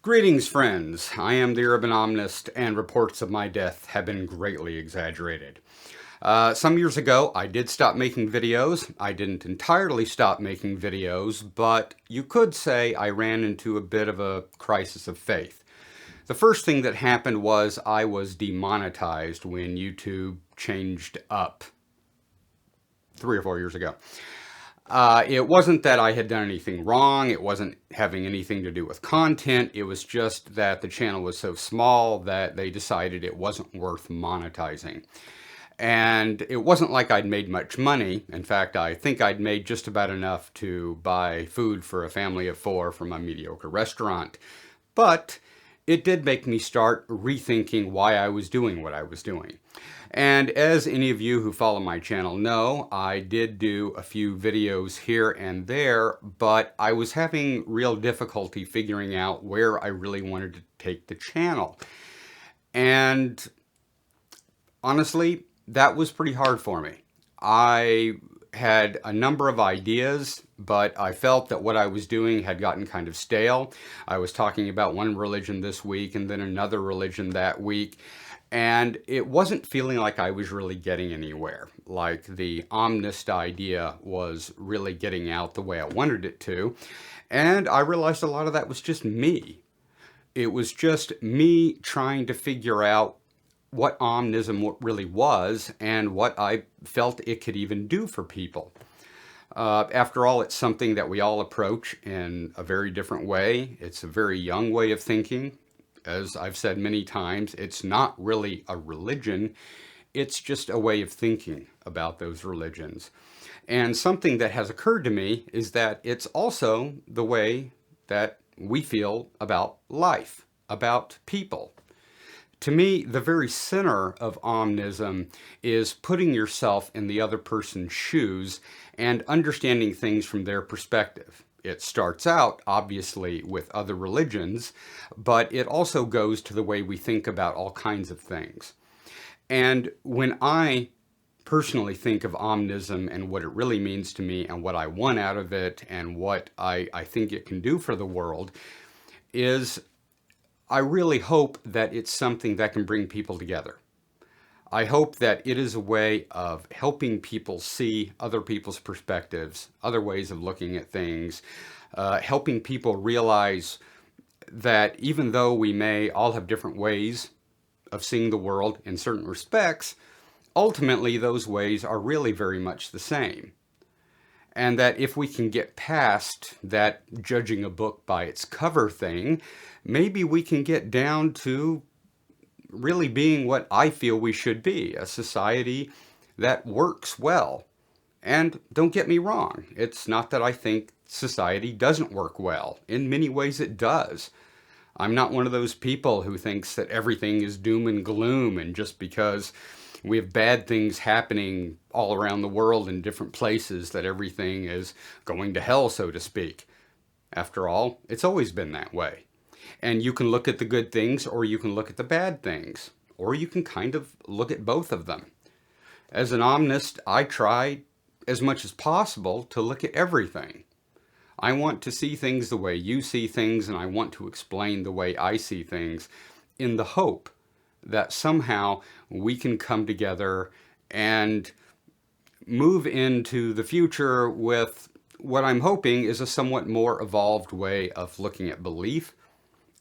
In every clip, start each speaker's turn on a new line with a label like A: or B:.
A: Greetings, friends. I am the Urban Omnist, and reports of my death have been greatly exaggerated. Some years ago, I did stop making videos. I didn't entirely stop making videos, but you could say I ran into a bit of a crisis of faith. The first thing that happened was I was demonetized when YouTube changed up 3 or 4 years ago. It wasn't that I had done anything wrong. It wasn't having anything to do with content. It was just that the channel was so small that they decided it wasn't worth monetizing. And it wasn't like I'd made much money. In fact, I think I'd made just about enough to buy food for a family of 4 from a mediocre restaurant. But it did make me start rethinking why I was doing what I was doing. And as any of you who follow my channel know, I did do a few videos here and there, but I was having real difficulty figuring out where I really wanted to take the channel. And honestly, that was pretty hard for me. I had a number of ideas, but I felt that what I was doing had gotten kind of stale. I was talking about one religion this week and then another religion that week, and it wasn't feeling like I was really getting anywhere. Like the omnist idea was really getting out the way I wanted it to. And I realized a lot of that was just me. It was just me trying to figure out what omnism really was and what I felt it could even do for people. After all, it's something that we all approach in a very different way. It's a very young way of thinking. As I've said many times, it's not really a religion. It's just a way of thinking about those religions. And something that has occurred to me is that it's also the way that we feel about life, about people. To me, the very center of omnism is putting yourself in the other person's shoes and understanding things from their perspective. It starts out, obviously, with other religions, but it also goes to the way we think about all kinds of things. And when I personally think of omnism and what it really means to me and what I want out of it and what I think it can do for the world, is I really hope that it's something that can bring people together. I hope that it is a way of helping people see other people's perspectives, other ways of looking at things, helping people realize that even though we may all have different ways of seeing the world in certain respects, ultimately those ways are really very much the same. And that if we can get past that judging a book by its cover thing, maybe we can get down to really being what I feel we should be, a society that works well. And don't get me wrong, it's not that I think society doesn't work well. In many ways it does. I'm not one of those people who thinks that everything is doom and gloom, and just because we have bad things happening all around the world in different places that everything is going to hell, so to speak. After all, it's always been that way. And you can look at the good things or you can look at the bad things, or you can kind of look at both of them. As an omnist, I try as much as possible to look at everything. I want to see things the way you see things, and I want to explain the way I see things in the hope that somehow we can come together and move into the future with what I'm hoping is a somewhat more evolved way of looking at belief,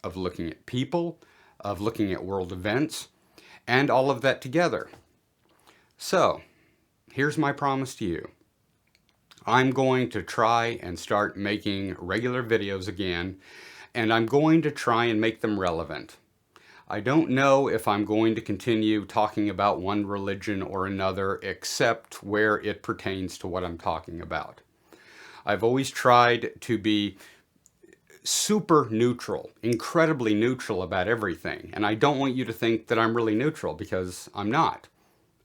A: of looking at people, of looking at world events, and all of that together. So, here's my promise to you. I'm going to try and start making regular videos again, and I'm going to try and make them relevant. I don't know if I'm going to continue talking about one religion or another, except where it pertains to what I'm talking about. I've always tried to be super neutral, incredibly neutral about everything. And I don't want you to think that I'm really neutral, because I'm not.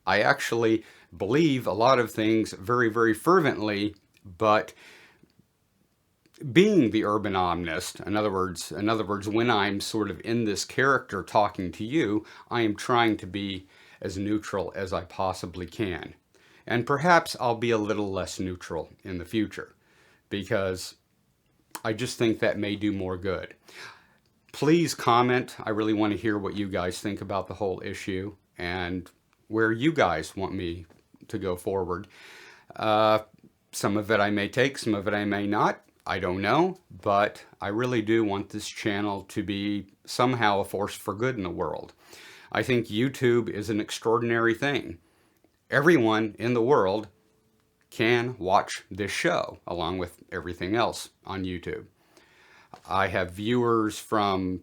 A: I actually believe a lot of things very, very fervently, but being the urban omnist, in other words, when I'm sort of in this character talking to you, I am trying to be as neutral as I possibly can. And perhaps I'll be a little less neutral in the future, because I just think that may do more good. Please comment. I really want to hear what you guys think about the whole issue and where you guys want me to go forward. Some of it I may take, some of it I may not. I don't know, but I really do want this channel to be somehow a force for good in the world. I think YouTube is an extraordinary thing. Everyone in the world can watch this show along with everything else on YouTube. I have viewers from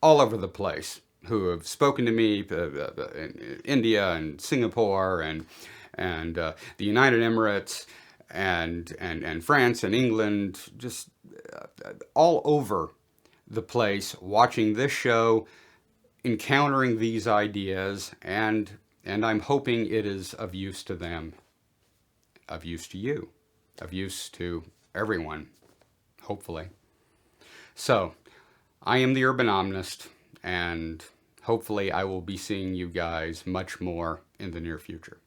A: all over the place who have spoken to me in India and Singapore and the United Emirates and France and England, just all over the place watching this show, encountering these ideas, and I'm hoping it is of use to them, of use to you, of use to everyone, hopefully. So, I am the Urban Omnist, and hopefully I will be seeing you guys much more in the near future.